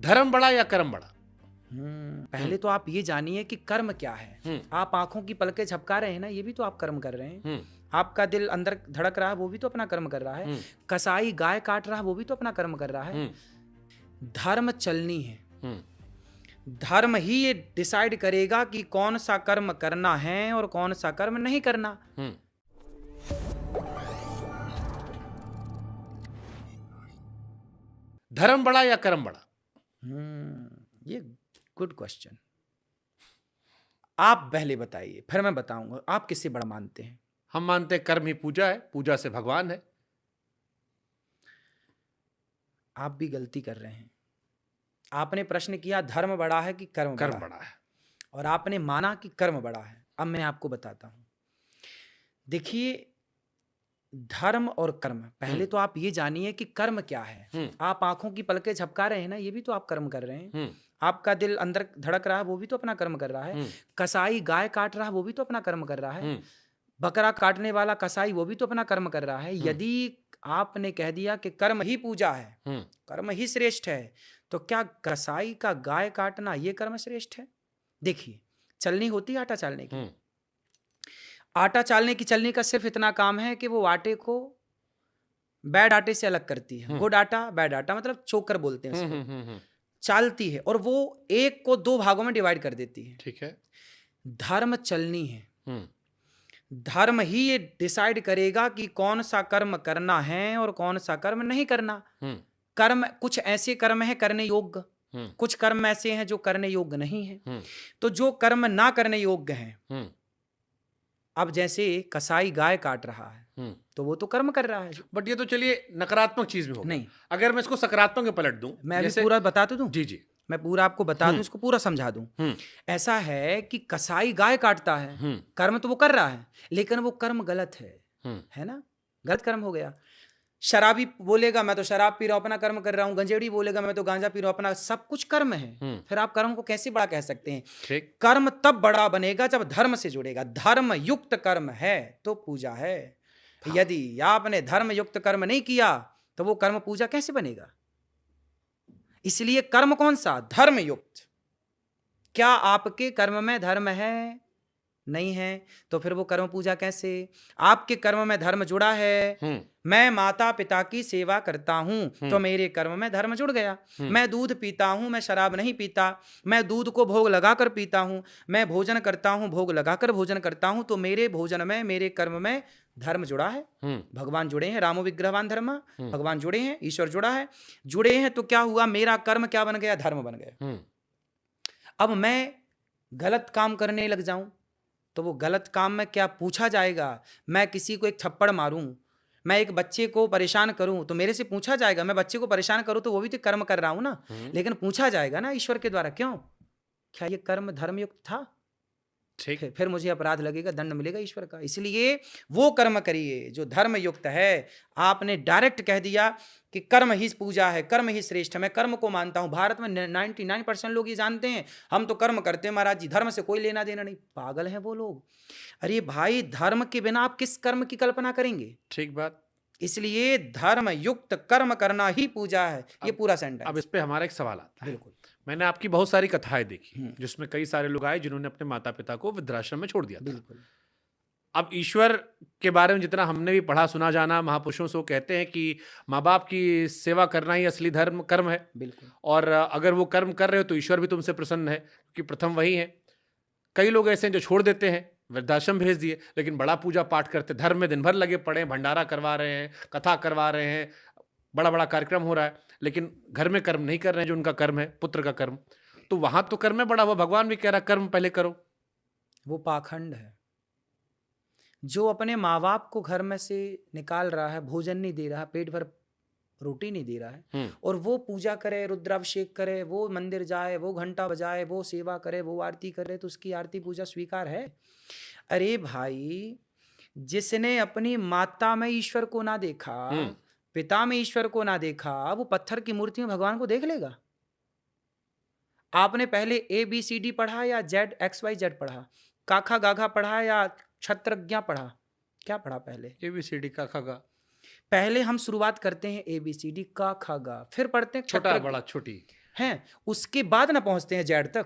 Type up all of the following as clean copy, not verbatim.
धर्म बड़ा या कर्म बड़ा? पहले तो आप ये जानिए कि कर्म क्या है। आप आंखों की पलकें झपका रहे हैं ना, ये भी तो आप कर्म कर रहे हैं। आपका दिल अंदर धड़क रहा है, वो भी तो अपना कर्म कर रहा है। कसाई गाय काट रहा है, वो भी तो अपना कर्म कर रहा है। धर्म चलनी है। धर्म ही ये डिसाइड करेगा कि कौन सा कर्म करना है और कौन सा कर्म नहीं करना। धर्म बड़ा या कर्म बड़ा? ये गुड क्वेश्चन। आप पहले बताइए, फिर मैं बताऊंगा। आप किससे बड़ा मानते हैं? हम मानते हैं कर्म ही पूजा है, पूजा से भगवान है। आप भी गलती कर रहे हैं। आपने प्रश्न किया धर्म बड़ा है कि कर्म बड़ा है, और आपने माना कि कर्म बड़ा है। अब मैं आपको बताता हूं। देखिए, धर्म और कर्म, पहले तो आप ये जानिए कि कर्म क्या है। आप आंखों की पलकें झपका रहे हैं ना, ये भी तो आप कर्म कर रहे हैं। आपका दिल अंदर धड़क रहा है, वो भी तो अपना कर्म कर रहा है। कसाई गाय काट रहा है, वो भी तो अपना कर्म कर रहा है। बकरा काटने वाला कसाई, वो भी तो अपना कर्म कर रहा है। यदि आपने कह दिया कि कर्म ही पूजा है, कर्म ही श्रेष्ठ है, तो क्या कसाई का गाय काटना ये कर्म श्रेष्ठ है? देखिए, चलनी होती है आटा चालने की। आटा चालने की चलनी का सिर्फ इतना काम है कि वो आटे को बैड आटे से अलग करती है। गुड आटा, बैड आटा, मतलब चोकर बोलते हैं उसको। चालती है और वो एक को दो भागों में डिवाइड कर देती है। ठीक है। धर्म चलनी है। धर्म ही ये डिसाइड करेगा कि कौन सा कर्म करना है और कौन सा कर्म नहीं करना। कर्म, कुछ ऐसे कर्म है करने योग्य, कुछ कर्म ऐसे हैं जो करने योग्य नहीं है। तो जो कर्म ना करने योग्य हैं, अब जैसे कसाई गाय काट रहा है, तो वो तो कर्म कर रहा है। बट ये तो चलिए नकारात्मक चीज में होगा। नहीं, अगर मैं इसको सकारात्मक में पलट दूं, मैं अभी पूरा बता तो दूं। जी जी, मैं पूरा आपको बता दूं, इसको पूरा समझा दूं। ऐसा है कि कसाई गाय काटता है, कर्म तो वो कर रहा है, लेकिन वो कर्म गलत है ना, गलत कर्म हो गया। शराबी बोलेगा मैं तो शराब पी रहा हूं, अपना कर्म कर रहा हूं। गंजेड़ी बोलेगा मैं तो गांजा पी रहा हूं, अपना, सब कुछ कर्म है। फिर आप कर्म को कैसे बड़ा कह सकते हैं? कर्म तब बड़ा बनेगा जब धर्म से जुड़ेगा। धर्म युक्त कर्म है तो पूजा है। यदि आपने धर्म युक्त कर्म नहीं किया तो वो कर्म पूजा कैसे बनेगा? इसलिए कर्म कौन सा? धर्म युक्त। क्या आपके कर्म में धर्म है? नहीं है, तो फिर वो कर्म पूजा कैसे? आपके कर्म में धर्म जुड़ा है। मैं माता पिता की सेवा करता हूं तो मेरे कर्म में धर्म जुड़ गया। मैं दूध पीता हूं, मैं शराब नहीं पीता। मैं दूध को भोग लगाकर पीता हूं, मैं भोजन करता हूं भोग लगाकर भोजन करता हूं, तो मेरे भोजन में, मेरे कर्म में धर्म जुड़ा है। भगवान जुड़े हैं, रामो विग्रहवान धर्म, भगवान जुड़े हैं, ईश्वर जुड़ा है। जुड़े हैं तो क्या हुआ? मेरा कर्म क्या बन गया? धर्म बन गया। अब मैं गलत काम करने लग जाऊं तो वो गलत काम में क्या पूछा जाएगा? मैं किसी को एक थप्पड़ मारूं, मैं एक बच्चे को परेशान करूं, तो मेरे से पूछा जाएगा। मैं बच्चे को परेशान करूं तो वो भी तो कर्म कर रहा हूं ना, लेकिन पूछा जाएगा ना ईश्वर के द्वारा, क्यों? क्या ये कर्म धर्मयुक्त था? फिर मुझे अपराध लगेगा, दंड मिलेगा ईश्वर का। इसलिए वो कर्म करिए जो धर्म युक्त है। आपने डायरेक्ट कह दिया कि कर्म ही पूजा है, कर्म ही श्रेष्ठ है। मैं कर्म को मानता हूं। भारत में 99% लोग ये जानते हैं हम तो कर्म करते हैं महाराज जी, धर्म से कोई लेना देना नहीं। पागल हैं वो लोग। अरे भाई, धर्म के बिना आप किस कर्म की कल्पना करेंगे? ठीक बात। इसलिए धर्म युक्त कर्म करना ही पूजा है। ये पूरा सेंटेंस। अब इस पे हमारा एक सवाल आता है। बिल्कुल। मैंने आपकी बहुत सारी कथाएं देखी जिसमें कई सारे लोग आए जिन्होंने अपने माता पिता को वृद्धाश्रम में छोड़ दिया था। बिल्कुल। अब ईश्वर के बारे में जितना हमने भी पढ़ा सुना जाना, महापुरुषों से कहते हैं कि माँ बाप की सेवा करना ही असली धर्म कर्म है। बिल्कुल। और अगर वो कर्म कर रहे हो तो ईश्वर भी तुमसे प्रसन्न है, क्योंकि प्रथम वही है। कई लोग ऐसे हैं जो छोड़ देते हैं, वृद्धाश्रम भेज दिए, लेकिन बड़ा पूजा पाठ करते, धर्म में दिन भर लगे पड़े, भंडारा करवा रहे हैं, कथा करवा रहे हैं, बड़ा बड़ा कार्यक्रम हो रहा है, लेकिन घर में कर्म नहीं कर रहे हैं जो उनका कर्म है, पुत्र का कर्म। तो वहां तो कर्म है बड़ा हुआ। भगवान भी कह रहा कर्म पहले करो। वो पाखंड है। जो अपने माँ बाप को घर में से निकाल रहा है, भोजन नहीं दे रहा, पेट भर रोटी नहीं दे रहा है, और वो पूजा करे, रुद्राभिषेक करे, वो मंदिर जाए, वो घंटा बजाए, वो सेवा करे, वो आरती करे, तो उसकी आरती पूजा स्वीकार है? अरे भाई, जिसने अपनी माता में ईश्वर को ना देखा, पिता में ईश्वर को ना देखा, वो पत्थर की मूर्ति में भगवान को देख लेगा? आपने पहले ABCD पढ़ा या ZXYZ पढ़ा? काखा गाघा पढ़ा या क्षत्रज्ञा पढ़ा? क्या पढ़ा पहले? ABCD काखा गा। पहले हम शुरुआत करते हैं ABCD का खा गा, फिर पढ़ते हैं छोटा बड़ा छोटी। हैं, उसके बाद ना पहुंचते हैं जड़ तक।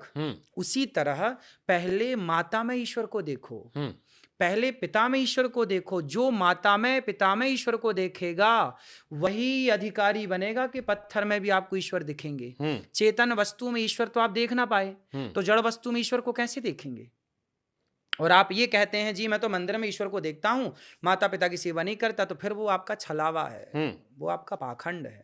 उसी तरह पहले माता में ईश्वर को देखो, पहले पिता में ईश्वर को देखो। जो माता में पिता में ईश्वर को देखेगा वही अधिकारी बनेगा कि पत्थर में भी आपको ईश्वर दिखेंगे। चेतन वस्तु में ईश्वर तो आप देख ना पाए, तो जड़ वस्तु में ईश्वर को कैसे देखेंगे? और आप ये कहते हैं जी मैं तो मंदिर में ईश्वर को देखता हूं, माता पिता की सेवा नहीं करता, तो फिर वो आपका छलावा है, वो आपका पाखंड है।